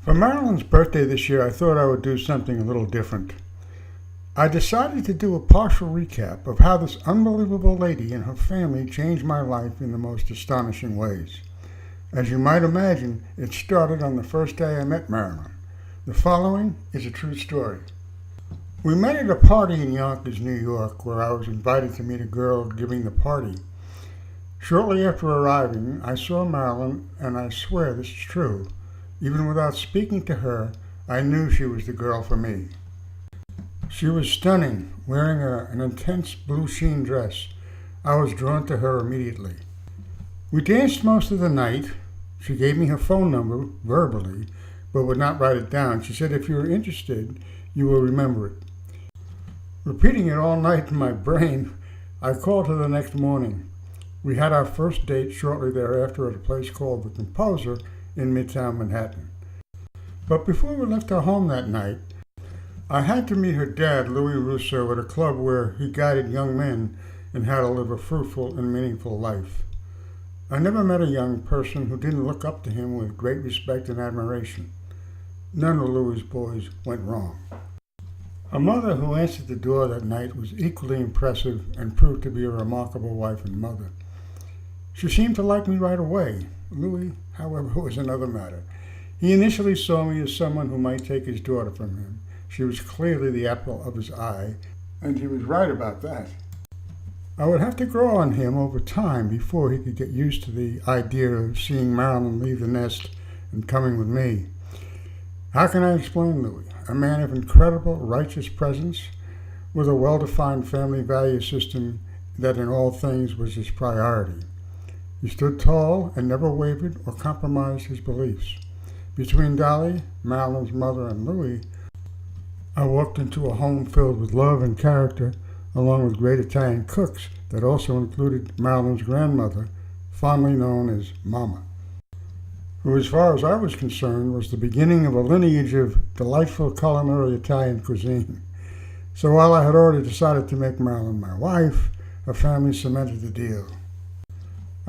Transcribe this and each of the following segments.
For Marilyn's birthday this year, I thought I would do something a little different. I decided to do a partial recap of how this unbelievable lady and her family changed my life in the most astonishing ways. As you might imagine, it started on the first day I met Marilyn. The following is a true story. We met at a party in Yonkers, New York, where I was invited to meet a girl giving the party. Shortly after arriving, I saw Marilyn, and I swear this is true. Even without speaking to her, I knew she was the girl for me. She was stunning, wearing an intense blue sheen dress. I was drawn to her immediately. We danced most of the night. She gave me her phone number verbally, but would not write it down. She said, "If you're interested, you will remember it." Repeating it all night in my brain, I called her the next morning. We had our first date shortly thereafter at a place called The Composer in Midtown Manhattan. But before we left our home that night, I had to meet her dad, Louis Russo, at a club where he guided young men in how to live a fruitful and meaningful life. I never met a young person who didn't look up to him with great respect and admiration. None of Louis' boys went wrong. A mother who answered the door that night was equally impressive and proved to be a remarkable wife and mother. She seemed to like me right away. Louis, however, was another matter. He initially saw me as someone who might take his daughter from him. She was clearly the apple of his eye, and he was right about that. I would have to grow on him over time before he could get used to the idea of seeing Marilyn leave the nest and coming with me. How can I explain Louis? A man of incredible righteous presence, with a well-defined family value system that in all things was his priority. He stood tall and never wavered or compromised his beliefs. Between Dolly, Marilyn's mother, and Louis, I walked into a home filled with love and character, along with great Italian cooks that also included Marilyn's grandmother, fondly known as Mama, who, as far as I was concerned, was the beginning of a lineage of delightful culinary Italian cuisine. So while I had already decided to make Marilyn my wife, her family cemented the deal.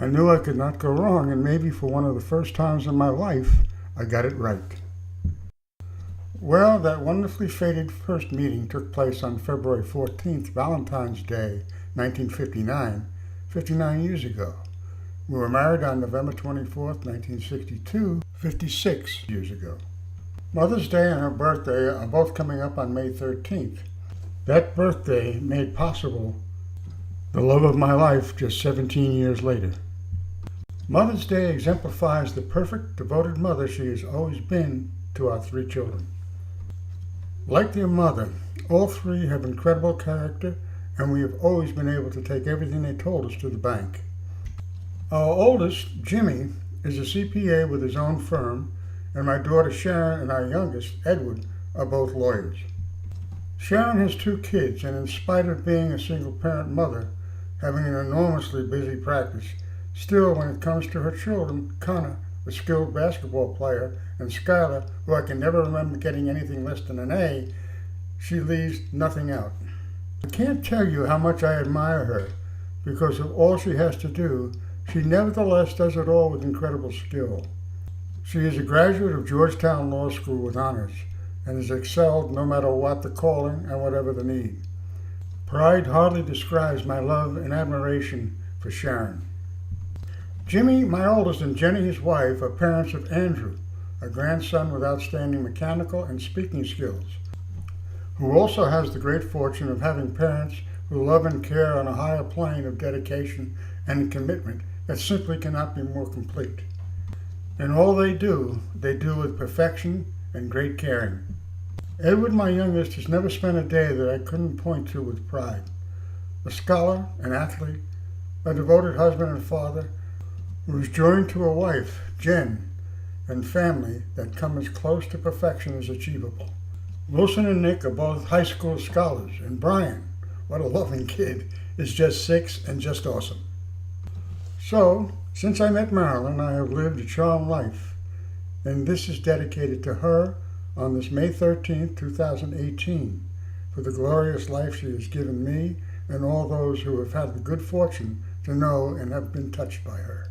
I knew I could not go wrong, and maybe for one of the first times in my life, I got it right. Well, that wonderfully fated first meeting took place on February 14th, Valentine's Day, 1959, 59 years ago. We were married on November 24th, 1962, 56 years ago. Mother's Day and her birthday are both coming up on May 13th. That birthday made possible the love of my life just 17 years later. Mother's Day exemplifies the perfect, devoted mother she has always been to our three children. Like their mother, all three have incredible character, and we have always been able to take everything they told us to the bank. Our oldest, Jimmy, is a CPA with his own firm, and my daughter Sharon and our youngest, Edward, are both lawyers. Sharon has two kids, and in spite of being a single-parent mother, having an enormously busy practice, still, when it comes to her children, Connor, a skilled basketball player, and Skylar, who I can never remember getting anything less than an A, she leaves nothing out. I can't tell you how much I admire her. Because of all she has to do, she nevertheless does it all with incredible skill. She is a graduate of Georgetown Law School with honors, and has excelled no matter what the calling and whatever the need. Pride hardly describes my love and admiration for Sharon. Jimmy, my oldest, and Jenny, his wife, are parents of Andrew, a grandson with outstanding mechanical and speaking skills, who also has the great fortune of having parents who love and care on a higher plane of dedication and commitment that simply cannot be more complete. And all they do with perfection and great caring. Edward, my youngest, has never spent a day that I couldn't point to with pride. A scholar, an athlete, a devoted husband and father, who is joined to a wife, Jen, and family that come as close to perfection as achievable. Wilson and Nick are both high school scholars, and Brian, what a loving kid, is just 6 and just awesome. So, since I met Marilyn, I have lived a charmed life, and this is dedicated to her on this May 13th, 2018, for the glorious life she has given me and all those who have had the good fortune to know and have been touched by her.